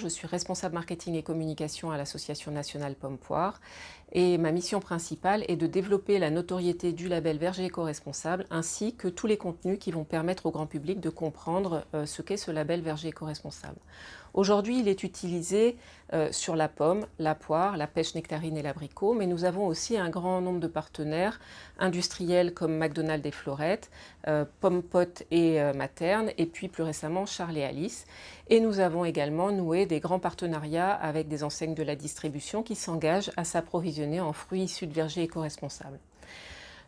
je suis responsable marketing et communication à l'Association nationale Pommes-Poires et ma mission principale est de développer la notoriété du label Verger éco-responsable ainsi que tous les contenus qui vont permettre au grand public de comprendre ce qu'est ce label Verger éco-responsable. Aujourd'hui, il est utilisé sur la pomme, la poire, la pêche nectarine et l'abricot, mais nous avons aussi un grand nombre de partenaires industriels comme McDonald's et Florette, Pomme Pot et Materne, et puis plus récemment Charles et Alice. Et nous avons également noué des grands partenariats avec des enseignes de la distribution qui s'engagent à s'approvisionner en fruits issus de vergers éco-responsables.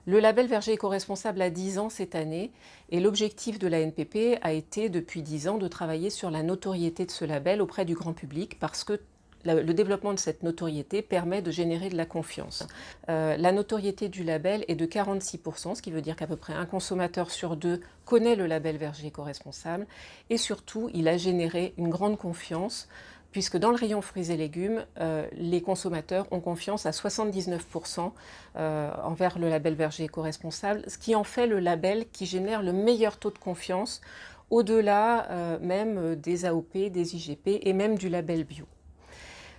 Le label Verger éco-responsable a 10 ans cette année et l'objectif de la NPP a été depuis 10 ans de travailler sur la notoriété de ce label auprès du grand public parce que le développement de cette notoriété permet de générer de la confiance. La notoriété du label est de 46%, ce qui veut dire qu'à peu près un consommateur sur deux connaît le label Verger éco-responsable et surtout il a généré une grande confiance puisque dans le rayon fruits et légumes, les consommateurs ont confiance à 79% envers le label Verger éco-responsable, ce qui en fait le label qui génère le meilleur taux de confiance au-delà même des AOP, des IGP et même du label bio.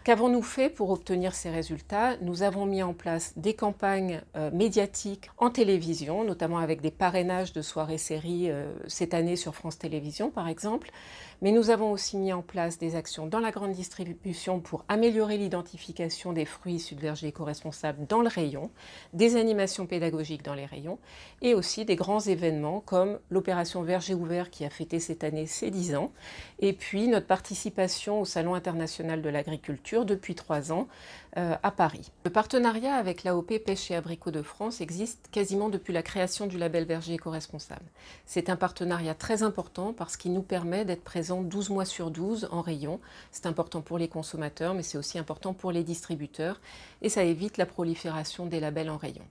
Qu'avons-nous fait pour obtenir ces résultats? Nous avons mis en place des campagnes médiatiques en télévision, notamment avec des parrainages de soirées-séries cette année sur France Télévisions par exemple. Mais nous avons aussi mis en place des actions dans la grande distribution pour améliorer l'identification des fruits issus de vergers éco-responsables dans le rayon, des animations pédagogiques dans les rayons et aussi des grands événements comme l'opération Verger ouvert qui a fêté cette année ses 10 ans et puis notre participation au Salon international de l'agriculture depuis 3 ans à Paris. Le partenariat avec l'AOP Pêche et Abricots de France existe quasiment depuis la création du label Verger éco-responsable. C'est un partenariat très important parce qu'il nous permet d'être présents 12 mois sur 12 en rayon. C'est important pour les consommateurs, mais c'est aussi important pour les distributeurs et ça évite la prolifération des labels en rayon.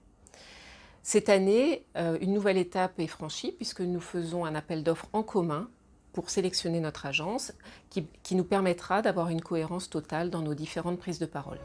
Cette année, une nouvelle étape est franchie puisque nous faisons un appel d'offres en commun pour sélectionner notre agence qui nous permettra d'avoir une cohérence totale dans nos différentes prises de parole.